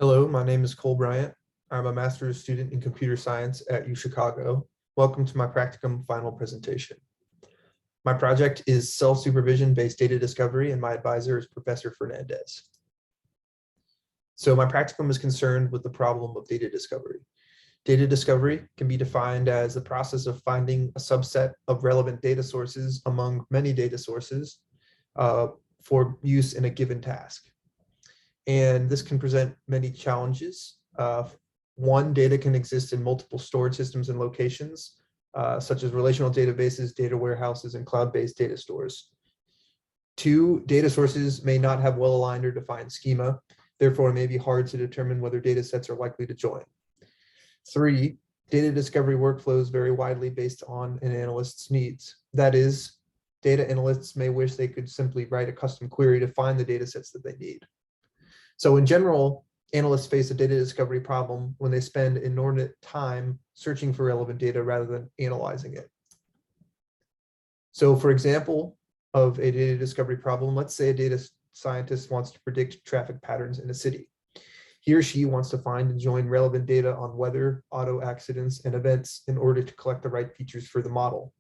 Hello, my name is Cole Bryant. I'm a master's student in computer science at UChicago. Welcome to my practicum final presentation. My project is self-supervision based data discovery, and my advisor is Professor Fernandez. So my practicum is concerned with the problem of data discovery. Data discovery can be defined as the process of finding a subset of relevant data sources among many data sources for use in a given task. And this can present many challenges. One, data can exist in multiple storage systems and locations, such as relational databases, data warehouses, and cloud-based data stores. Two, data sources may not have well-aligned or defined schema. Therefore, it may be hard to determine whether data sets are likely to join. Three, data discovery workflows vary widely based on an analyst's needs. That is, data analysts may wish they could simply write a custom query to find the data sets that they need. So in general, analysts face a data discovery problem when they spend inordinate time searching for relevant data rather than analyzing it. So for example of a data discovery problem, let's say a data scientist wants to predict traffic patterns in a city. He or she wants to find and join relevant data on weather, auto accidents, and events in order to collect the right features for the model.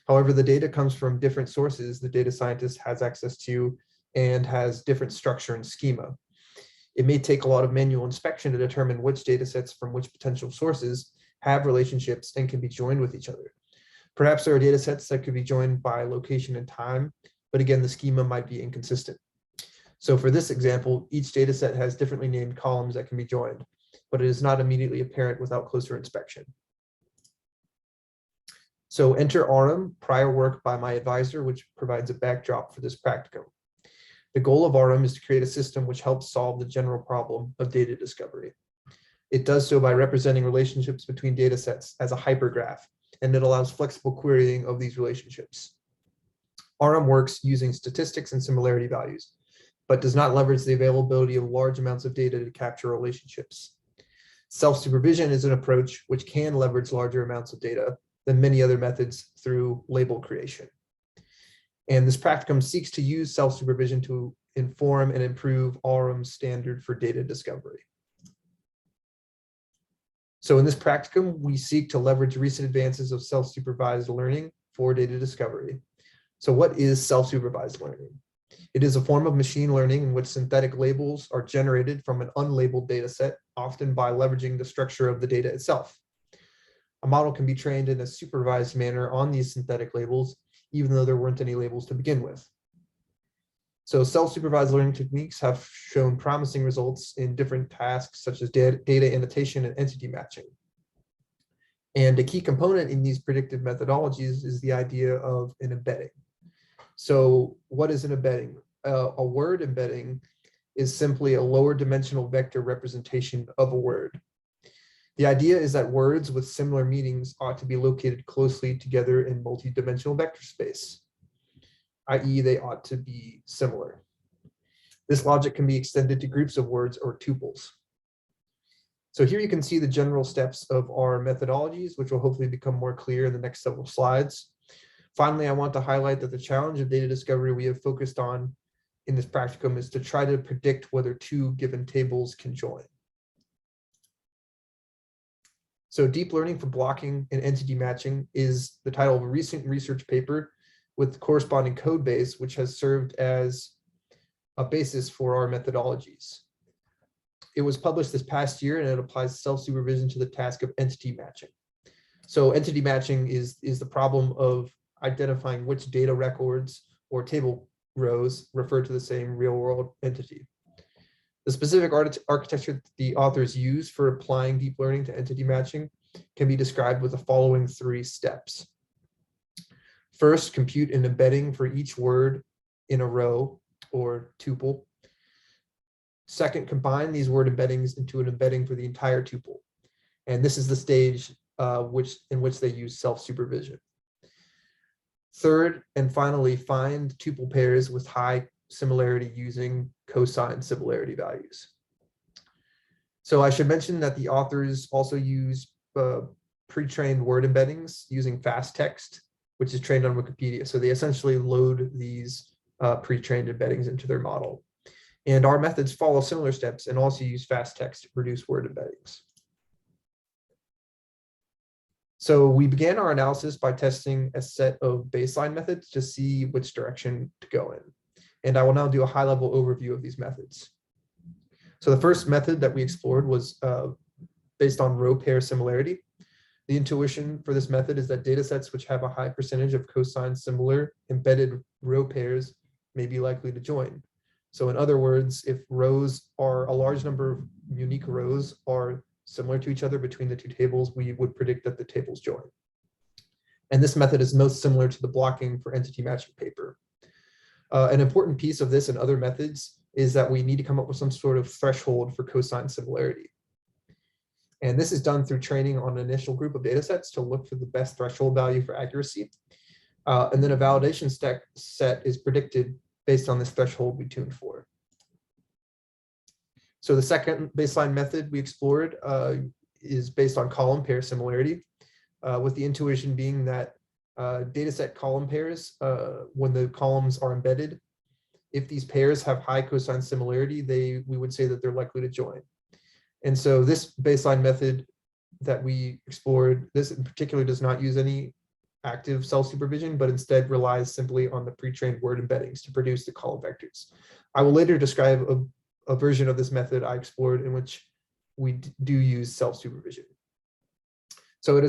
However, the data comes from different sources the data scientist has access to and has different structure and schema. It may take a lot of manual inspection to determine which data sets from which potential sources have relationships and can be joined with each other. Perhaps there are data sets that could be joined by location and time, but again, the schema might be inconsistent. So for this example, each data set has differently named columns that can be joined, but it is not immediately apparent without closer inspection. So enter RM, prior work by my advisor, which provides a backdrop for this practicum. The goal of RM is to create a system which helps solve the general problem of data discovery. It does so by representing relationships between data sets as a hypergraph, and it allows flexible querying of these relationships. RM works using statistics and similarity values, but does not leverage the availability of large amounts of data to capture relationships. Self-supervision is an approach which can leverage larger amounts of data than many other methods through label creation. And this practicum seeks to use self-supervision to inform and improve RM's standard for data discovery. So in this practicum, we seek to leverage recent advances of self-supervised learning for data discovery. So what is self-supervised learning? It is a form of machine learning in which synthetic labels are generated from an unlabeled data set, often by leveraging the structure of the data itself. A model can be trained in a supervised manner on these synthetic labels, even though there weren't any labels to begin with. So self-supervised learning techniques have shown promising results in different tasks such as data annotation and entity matching. And a key component in these predictive methodologies is the idea of an embedding. So what is an embedding? A word embedding is simply a lower dimensional vector representation of a word. The idea is that words with similar meanings ought to be located closely together in multi-dimensional vector space, i.e. they ought to be similar. This logic can be extended to groups of words or tuples. So here you can see the general steps of our methodologies, which will hopefully become more clear in the next several slides. Finally, I want to highlight that the challenge of data discovery we have focused on in this practicum is to try to predict whether two given tables can join. So deep learning for blocking and entity matching is the title of a recent research paper with corresponding code base, which has served as a basis for our methodologies. It was published this past year, and it applies self-supervision to the task of entity matching. So entity matching is the problem of identifying which data records or table rows refer to the same real-world entity. The specific architecture that the authors use for applying deep learning to entity matching can be described with the following three steps. First, compute an embedding for each word in a row or tuple. Second, combine these word embeddings into an embedding for the entire tuple. And this is the stage in which they use self-supervision. Third, and finally, find tuple pairs with high similarity using cosine similarity values. So I should mention that the authors also use pre-trained word embeddings using fast text, which is trained on Wikipedia. So they essentially load these pre-trained embeddings into their model. And our methods follow similar steps and also use fast text to produce word embeddings. So we began our analysis by testing a set of baseline methods to see which direction to go in. And I will now do a high-level overview of these methods. So the first method that we explored was based on row pair similarity. The intuition for this method is that data sets which have a high percentage of cosine similar embedded row pairs may be likely to join. So in other words, if rows are a large number of unique rows are similar to each other between the two tables, we would predict that the tables join. And this method is most similar to the blocking for entity matching paper. An important piece of this and other methods is that we need to come up with some sort of threshold for cosine similarity. And this is done through training on an initial group of data sets to look for the best threshold value for accuracy. And then a validation set is predicted based on this threshold we tuned for. So the second baseline method we explored is based on column pair similarity, with the intuition being that dataset column pairs, when the columns are embedded, if these pairs have high cosine similarity, we would say that they're likely to join. And so this baseline method that we explored, this in particular does not use any active self-supervision, but instead relies simply on the pre-trained word embeddings to produce the column vectors. I will later describe a version of this method I explored in which we do use self-supervision. So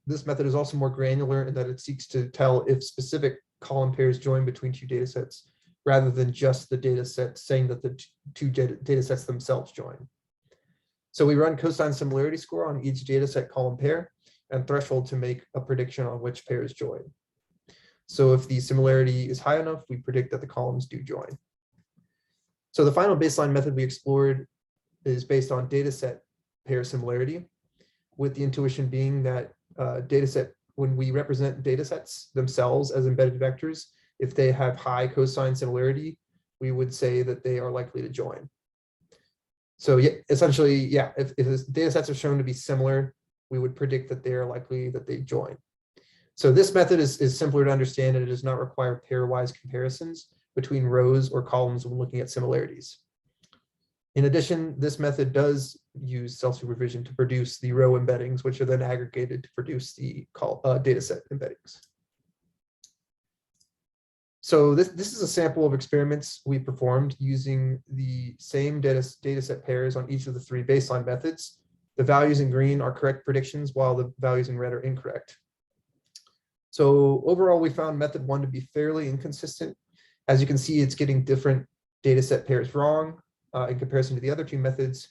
this method is also more granular in that it seeks to tell if specific column pairs join between two data sets, rather than just the data set saying that the two data sets themselves join. So we run cosine similarity score on each data set column pair and threshold to make a prediction on which pairs join. So if the similarity is high enough, we predict that the columns do join. So the final baseline method we explored is based on data set pair similarity, with the intuition being that when we represent data sets themselves as embedded vectors, if they have high cosine similarity, we would say that they are likely to join. So yeah, essentially, yeah, if the data sets are shown to be similar, we would predict that they are likely that they join. So this method is simpler to understand, and it does not require pairwise comparisons between rows or columns when looking at similarities. In addition, this method does use self-supervision to produce the row embeddings, which are then aggregated to produce the dataset embeddings. So this is a sample of experiments we performed using the same dataset pairs on each of the three baseline methods. The values in green are correct predictions, while the values in red are incorrect. So overall, we found method 1 to be fairly inconsistent. As you can see, it's getting different dataset pairs wrong in comparison to the other two methods.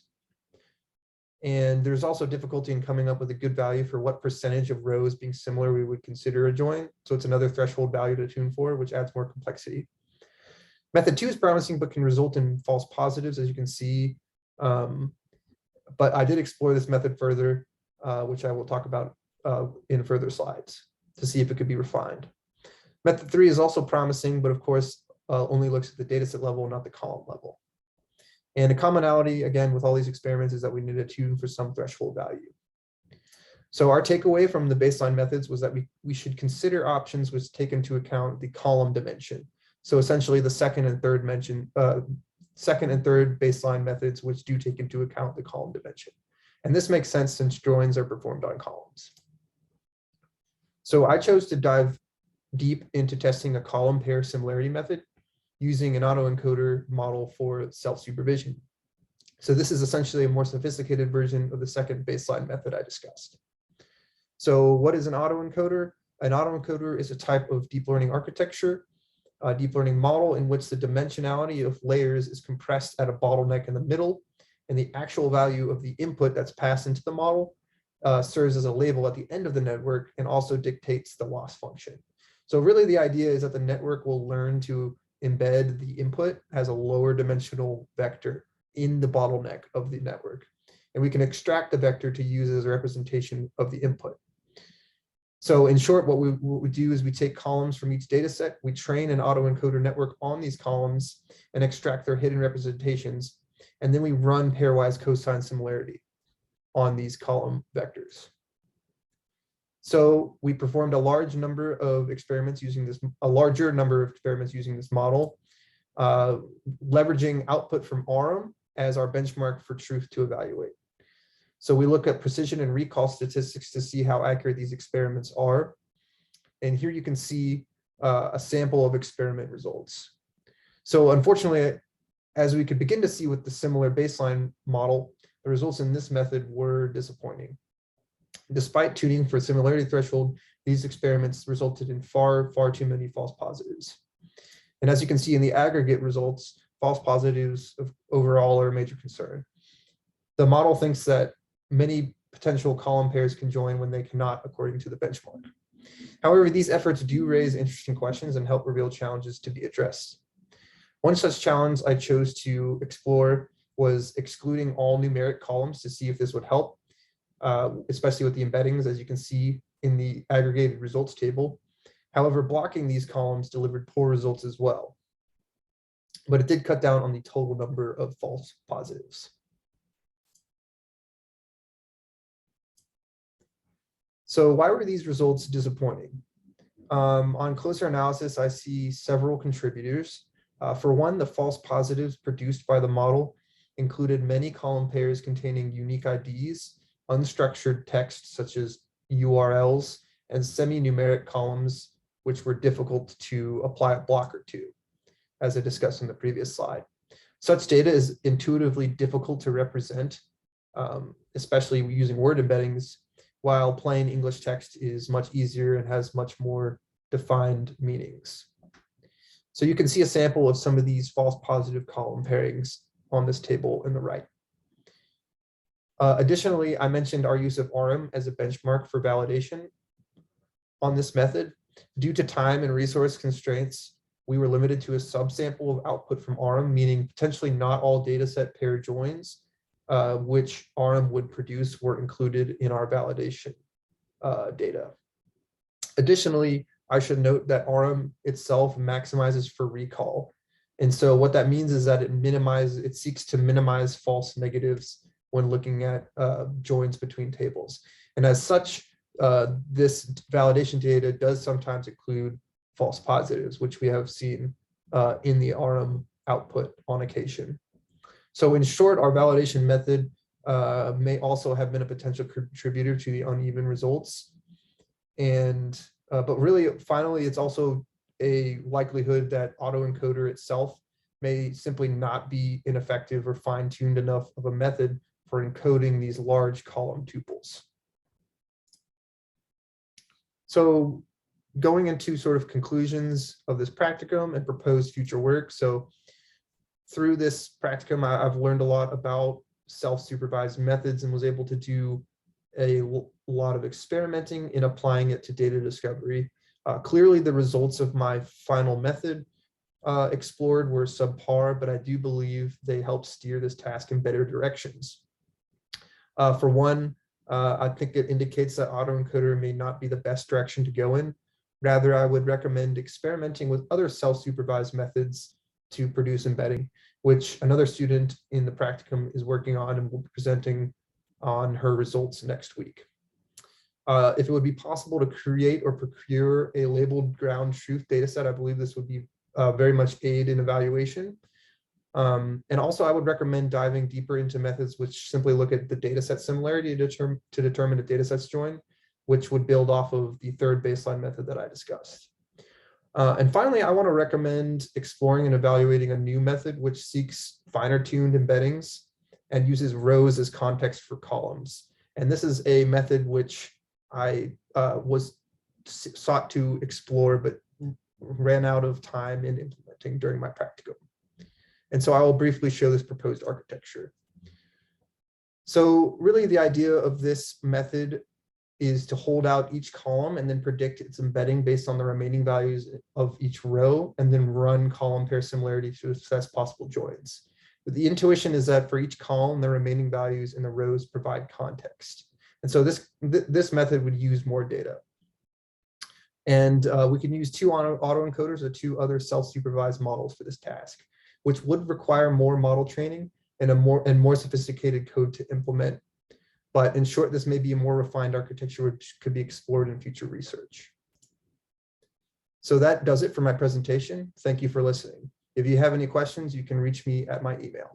And there's also difficulty in coming up with a good value for what percentage of rows being similar we would consider a join. So it's another threshold value to tune for, which adds more complexity. Method 2 is promising, but can result in false positives, as you can see. But I did explore this method further, which I will talk about in further slides to see if it could be refined. Method 3 is also promising, but of course, only looks at the dataset level, not the column level. And a commonality, again, with all these experiments is that we need to tune for some threshold value. So our takeaway from the baseline methods was that we should consider options which take into account the column dimension. So essentially the second and third baseline methods, which do take into account the column dimension. And this makes sense since joins are performed on columns. So I chose to dive deep into testing a column pair similarity method using an autoencoder model for self-supervision. So this is essentially a more sophisticated version of the second baseline method I discussed. So what is an autoencoder? An autoencoder is a type of deep learning architecture, a deep learning model in which the dimensionality of layers is compressed at a bottleneck in the middle, and the actual value of the input that's passed into the model serves as a label at the end of the network and also dictates the loss function. So really the idea is that the network will learn to embed the input as a lower dimensional vector in the bottleneck of the network. And we can extract the vector to use as a representation of the input. So in short, what we do is we take columns from each data set, we train an autoencoder network on these columns and extract their hidden representations. And then we run pairwise cosine similarity on these column vectors. So we performed a larger number of experiments using this model. leveraging output from ARM as our benchmark for truth to evaluate. So we look at precision and recall statistics to see how accurate these experiments are. And here you can see a sample of experiment results. So unfortunately, as we could begin to see with the similar baseline model, the results in this method were disappointing. Despite tuning for similarity threshold, these experiments resulted in far too many false positives. And as you can see in the aggregate results, false positives overall are a major concern. The model thinks that many potential column pairs can join when they cannot, according to the benchmark. However, these efforts do raise interesting questions and help reveal challenges to be addressed. One such challenge I chose to explore was excluding all numeric columns to see if this would help, especially with the embeddings, as you can see in the aggregated results table. However, blocking these columns delivered poor results as well, but it did cut down on the total number of false positives. So why were these results disappointing? On closer analysis, I see several contributors. For one, the false positives produced by the model included many column pairs containing unique IDs, unstructured text such as URLs, and semi-numeric columns, which were difficult to apply a blocker to, as I discussed in the previous slide. Such data is intuitively difficult to represent, especially using word embeddings, while plain English text is much easier and has much more defined meanings. So you can see a sample of some of these false positive column pairings on this table in the right. Additionally, I mentioned our use of ARM as a benchmark for validation. On this method, due to time and resource constraints, we were limited to a subsample of output from ARM, meaning potentially not all dataset pair joins, which ARM would produce, were included in our validation data. Additionally, I should note that ARM itself maximizes for recall. And so what that means is that it seeks to minimize false negatives when looking at joins between tables. And as such, this validation data does sometimes include false positives, which we have seen in the ARM output on occasion. So in short, our validation method may also have been a potential contributor to the uneven results. And but really, finally, it's also a likelihood that autoencoder itself may simply not be ineffective or fine-tuned enough of a method for encoding these large column tuples. So going into sort of conclusions of this practicum and proposed future work. So through this practicum, I've learned a lot about self-supervised methods and was able to do a lot of experimenting in applying it to data discovery. Clearly, the results of my final method explored were subpar, but I do believe they help steer this task in better directions. For one, I think it indicates that autoencoder may not be the best direction to go in. Rather, I would recommend experimenting with other self-supervised methods to produce embedding, which another student in the practicum is working on and will be presenting on her results next week. If it would be possible to create or procure a labeled ground truth dataset, I believe this would be very much aid in evaluation. And also I would recommend diving deeper into methods which simply look at the dataset similarity to determine if datasets join, which would build off of the third baseline method that I discussed. And finally, I want to recommend exploring and evaluating a new method which seeks finer tuned embeddings and uses rows as context for columns. And this is a method which I sought to explore, but ran out of time in implementing during my practicum. And so I will briefly show this proposed architecture. So really the idea of this method is to hold out each column and then predict its embedding based on the remaining values of each row, and then run column pair similarity to assess possible joins. But the intuition is that for each column, the remaining values in the rows provide context. And so this method would use more data. And we can use two autoencoders or two other self-supervised models for this task, which would require more model training and more sophisticated code to implement. But in short, this may be a more refined architecture which could be explored in future research. So that does it for my presentation. Thank you for listening. If you have any questions, you can reach me at my email.